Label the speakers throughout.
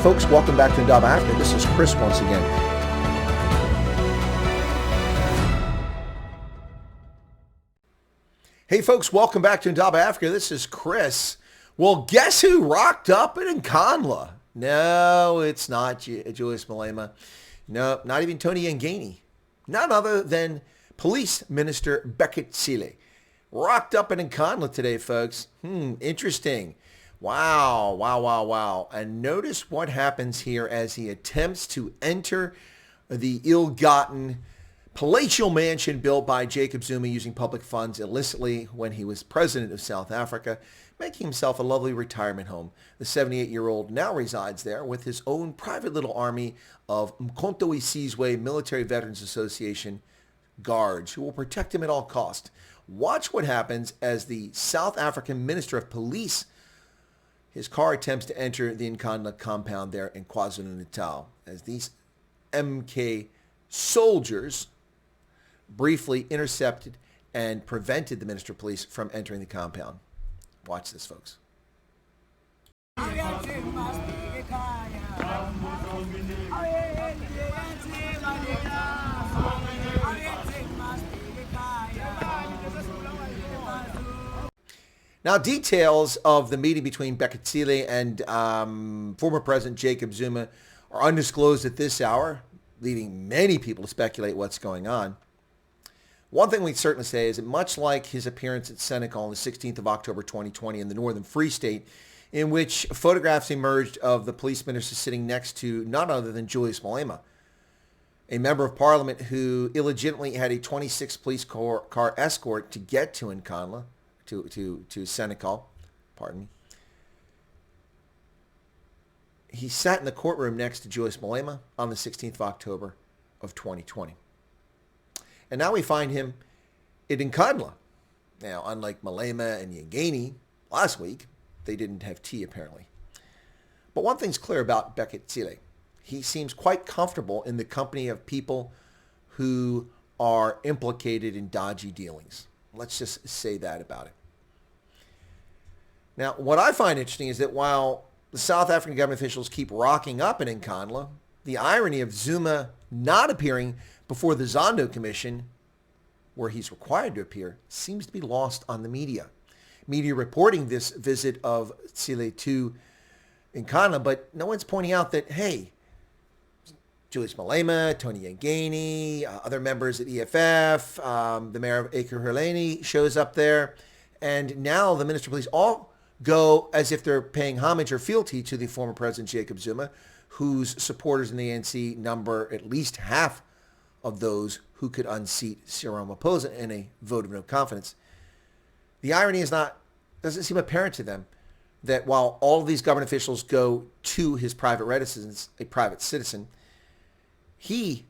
Speaker 1: folks, welcome back to Nkandla Africa. This is Chris once again. Hey folks, welcome back to Nkandla Africa. This is Chris. Well, guess who rocked up in Nkandla? No, it's not Julius Malema. No, not even Tony Nkandla. None other than Police Minister Bheki Cele. Rocked up in Nkandla today, folks. Interesting. Wow. And notice what happens here as he attempts to enter the ill-gotten palatial mansion built by Jacob Zuma using public funds illicitly when he was president of South Africa, making himself a lovely retirement home. The 78-year-old now resides there with his own private little army of Nkandla Military Veterans Association guards who will protect him at all costs. Watch what happens as the South African Minister of Police, his car attempts to enter the Nkandla compound there in KwaZulu-Natal as these MK soldiers briefly intercepted and prevented the Minister of Police from entering the compound. Watch this, folks. Now, details of the meeting between Bheki Cele and former President Jacob Zuma are undisclosed at this hour, leading many people to speculate what's going on. One thing we'd certainly say is that much like his appearance at Senegal on the 16th of October 2020 in the Northern Free State, in which photographs emerged of the police minister sitting next to none other than Julius Malema, a member of parliament who illegitimately had a 26 police car escort to get to Nkandla, to Senegal, pardon me. He sat in the courtroom next to Julius Malema on the 16th of October of 2020. And now we find him in Nkandla. Now, unlike Malema and Nkandla last week, they didn't have tea apparently. But one thing's clear about Bheki Cele. He seems quite comfortable in the company of people who are implicated in dodgy dealings. Let's just say that about it. Now, what I find interesting is that while the South African government officials keep rocking up in Nkandla, the irony of Zuma not appearing before the Zondo Commission, where he's required to appear, seems to be lost on the media. Media reporting this visit of Cele to Nkandla, but no one's pointing out that, hey, Julius Malema, Tony Nkandla, other members at EFF, the mayor of Ekurhuleni shows up there, and now the Minister of Police all go as if they're paying homage or fealty to the former President Jacob Zuma, whose supporters in the ANC number at least half of those who could unseat Cyril Ramaphosa in a vote of no confidence. The irony doesn't seem apparent to them that while all of these government officials go to his private residence, a private citizen, he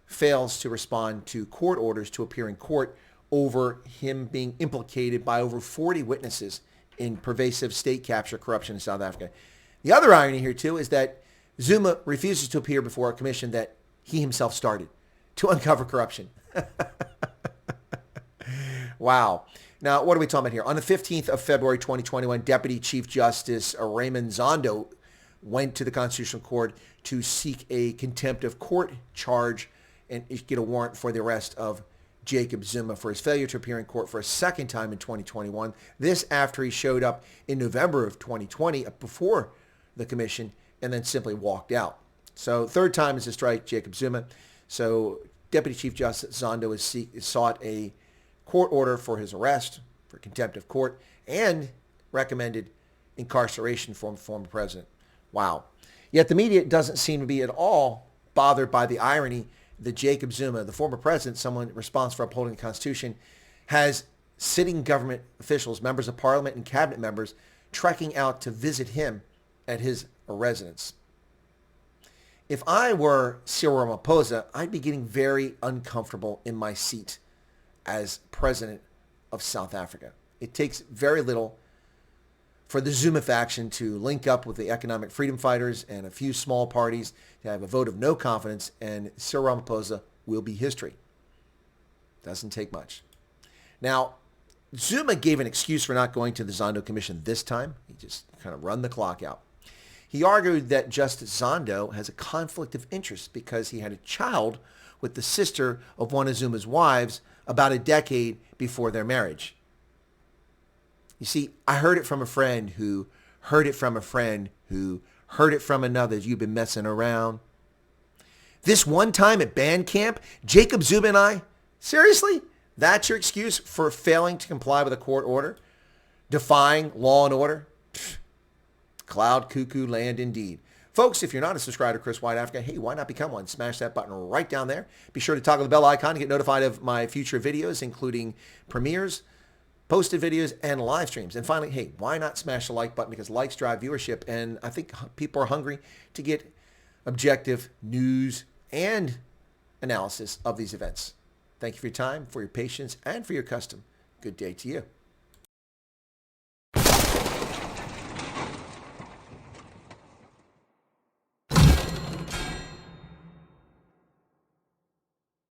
Speaker 1: fails to respond to court orders to appear in court over him being implicated by over 40 witnesses in pervasive state capture corruption in South Africa. The other irony here, too, is that Zuma refuses to appear before a commission that he himself started to uncover corruption. Wow. Now, what are we talking about here? On the 15th of February 2021, Deputy Chief Justice Raymond Zondo went to the Constitutional Court to seek a contempt of court charge and get a warrant for the arrest of Jacob Zuma for his failure to appear in court for a second time in 2021. This after he showed up in November of 2020 before the commission and then simply walked out. So third time is to strike Jacob Zuma. So Deputy Chief Justice Zondo has sought a court order for his arrest for contempt of court and recommended incarceration for former president. Wow. Yet the media doesn't seem to be at all bothered by the irony that Jacob Zuma, the former president, someone responsible for upholding the Constitution, has sitting government officials, members of parliament and cabinet members, trekking out to visit him at his residence. If I were Cyril Ramaphosa, I'd be getting very uncomfortable in my seat as president of South Africa. It takes very little for the Zuma faction to link up with the economic freedom fighters and a few small parties to have a vote of no confidence, and Cyril Ramaphosa will be history. Doesn't take much. Now, Zuma gave an excuse for not going to the Zondo Commission this time. He just kind of run the clock out. He argued that Justice Zondo has a conflict of interest because he had a child with the sister of one of Zuma's wives about a decade before their marriage. You see, I heard it from a friend who heard it from a friend who heard it from another. You've been messing around. This one time at band camp, Jacob Zuma and I, seriously? That's your excuse for failing to comply with a court order? Defying law and order? Pfft. Cloud cuckoo land indeed. Folks, if you're not a subscriber to Chris White Africa, hey, why not become one? Smash that button right down there. Be sure to toggle the bell icon to get notified of my future videos, including premieres, posted videos, and live streams. And finally, hey, why not smash the like button? Because likes drive viewership, and I think people are hungry to get objective news and analysis of these events. Thank you for your time, for your patience, and for your custom. Good day to you.